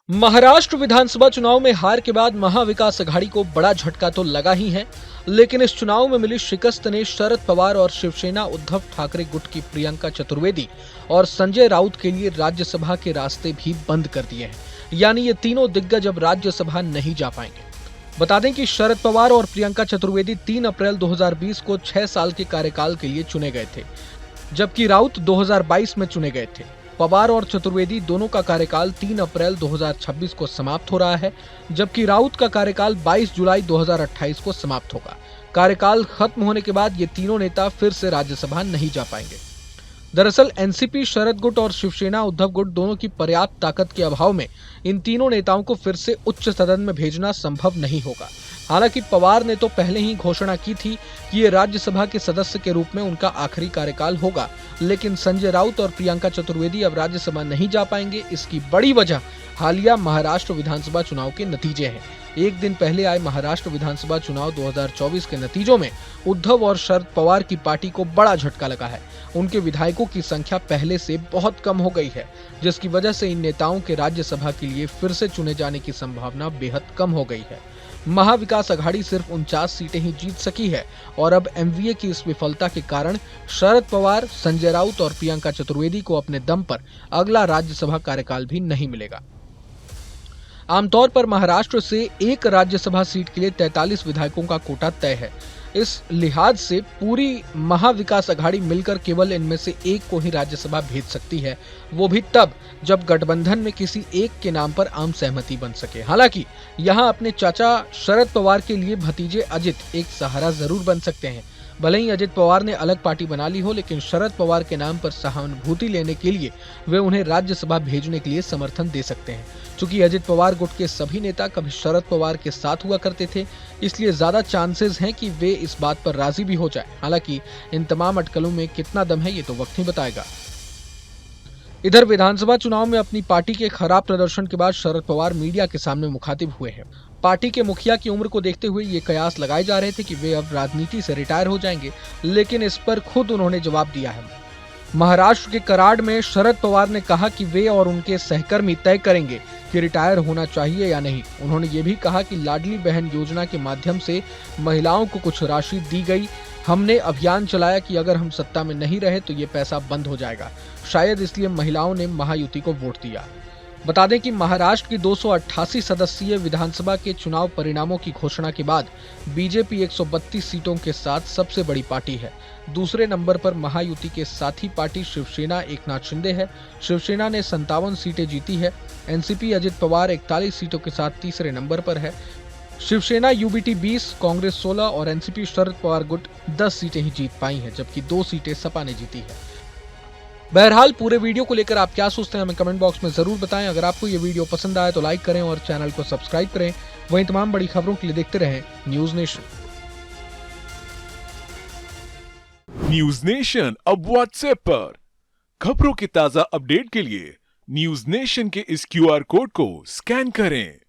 महाराष्ट्र विधानसभा चुनाव में हार के बाद महाविकास अघाड़ी को बड़ा झटका तो लगा ही है, लेकिन इस चुनाव में मिली शिकस्त ने शरद पवार और शिवसेना उद्धव ठाकरे गुट की प्रियंका चतुर्वेदी और संजय राउत के लिए राज्यसभा के रास्ते भी बंद कर दिए हैं। यानी ये तीनों दिग्गज अब राज्यसभा नहीं जा पाएंगे। बता दें कि शरद पवार और प्रियंका चतुर्वेदी 3 अप्रैल 2020 को 6 साल के कार्यकाल के लिए चुने गए थे, जबकि राउत 2022 में चुने गए थे। पवार और चतुर्वेदी दोनों का कार्यकाल 3 अप्रैल 2026 को समाप्त हो रहा है, जबकि राउत का कार्यकाल 22 जुलाई 2028 को समाप्त होगा। कार्यकाल खत्म होने के बाद ये तीनों नेता फिर से राज्यसभा नहीं जा पाएंगे। दरअसल एनसीपी, शरद गुट और शिवसेना उद्धव गुट दोनों की पर्याप्त ताकत के अभाव में इन तीनों नेताओं को फिर से उच्च सदन में भेजना संभव नहीं होगा। हालांकि पवार ने तो पहले ही घोषणा की थी कि ये राज्यसभा के सदस्य के रूप में उनका आखिरी कार्यकाल होगा, लेकिन संजय राउत और प्रियंका चतुर्वेदी अब राज्यसभा नहीं जा पाएंगे। इसकी बड़ी वजह हालिया महाराष्ट्र विधानसभा चुनाव के नतीजे हैं। एक दिन पहले आए महाराष्ट्र विधानसभा चुनाव 2024 के नतीजों में उद्धव और शरद पवार की पार्टी को बड़ा झटका लगा है। उनके विधायकों की संख्या पहले से बहुत कम हो गई है, जिसकी वजह से इन नेताओं के राज्यसभा के लिए फिर से चुने जाने की संभावना बेहद कम हो गई है। महाविकास अघाड़ी सिर्फ 49 सीटें ही जीत सकी है और अब एमवीए की इस विफलता के कारण शरद पवार, संजय राउत और प्रियंका चतुर्वेदी को अपने दम पर अगला राज्यसभा कार्यकाल भी नहीं मिलेगा। आमतौर पर महाराष्ट्र से एक राज्यसभा सीट के लिए 43 विधायकों का कोटा तय है। इस लिहाज से पूरी महाविकास अघाड़ी मिलकर केवल इनमें से एक को ही राज्यसभा भेज सकती है, वो भी तब जब गठबंधन में किसी एक के नाम पर आम सहमति बन सके। हालांकि यहाँ अपने चाचा शरद पवार के लिए भतीजे अजित एक सहारा जरूर बन सकते हैं। भले ही अजित पवार ने अलग पार्टी बना ली हो, लेकिन शरद पवार के नाम पर सहानुभूति लेने के लिए वे उन्हें राज्यसभा भेजने के लिए समर्थन दे सकते हैं। चूंकि अजित पवार गुट के सभी नेता कभी शरद पवार के साथ हुआ करते थे, इसलिए ज्यादा चांसेस हैं कि वे इस बात पर राजी भी हो जाए। हालांकि इन तमाम अटकलों में कितना दम है ये तो वक्त ही बताएगा। इधर विधानसभा चुनाव में अपनी पार्टी के खराब प्रदर्शन के बाद शरद पवार मीडिया के सामने मुखातिब हुए हैं। पार्टी के मुखिया की उम्र को देखते हुए ये कयास लगाए जा रहे थे कि वे अब राजनीति से रिटायर हो जाएंगे, लेकिन इस पर खुद उन्होंने जवाब दिया है। महाराष्ट्र के कराड़ में शरद पवार ने कहा कि वे और उनके सहकर्मी तय करेंगे कि रिटायर होना चाहिए या नहीं। उन्होंने ये भी कहा कि लाडली बहन योजना के माध्यम से महिलाओं को कुछ राशि दी गई। हमने अभियान चलाया कि अगर हम सत्ता में नहीं रहे तो ये पैसा बंद हो जाएगा। शायद इसलिए महिलाओं ने महायुति को वोट दिया। बता दें कि महाराष्ट्र की 288 सदस्यीय विधानसभा के चुनाव परिणामों की घोषणा के बाद बीजेपी 132 सीटों के साथ सबसे बड़ी पार्टी है। दूसरे नंबर पर महायुति के साथी पार्टी शिवसेना एकनाथ शिंदे है। शिवसेना ने 57 सीटें जीती है। एनसीपी अजित पवार 41 सीटों के साथ तीसरे नंबर पर है। शिवसेना यूबीटी 20, कांग्रेस 16 और एनसीपी शरद पवार गुट 10 सीटें ही जीत पाई हैं, जबकि 2 सीटें सपा ने जीती है। बहरहाल पूरे वीडियो को लेकर आप क्या सोचते हैं हमें कमेंट बॉक्स में जरूर बताएं। अगर आपको ये वीडियो पसंद आया तो लाइक करें और चैनल को सब्सक्राइब करें। वहीं तमाम बड़ी खबरों के लिए देखते रहें न्यूज नेशन। न्यूज नेशन अब व्हाट्सएप पर खबरों के ताजा अपडेट के लिए न्यूज नेशन के इस क्यूआर कोड को स्कैन करें।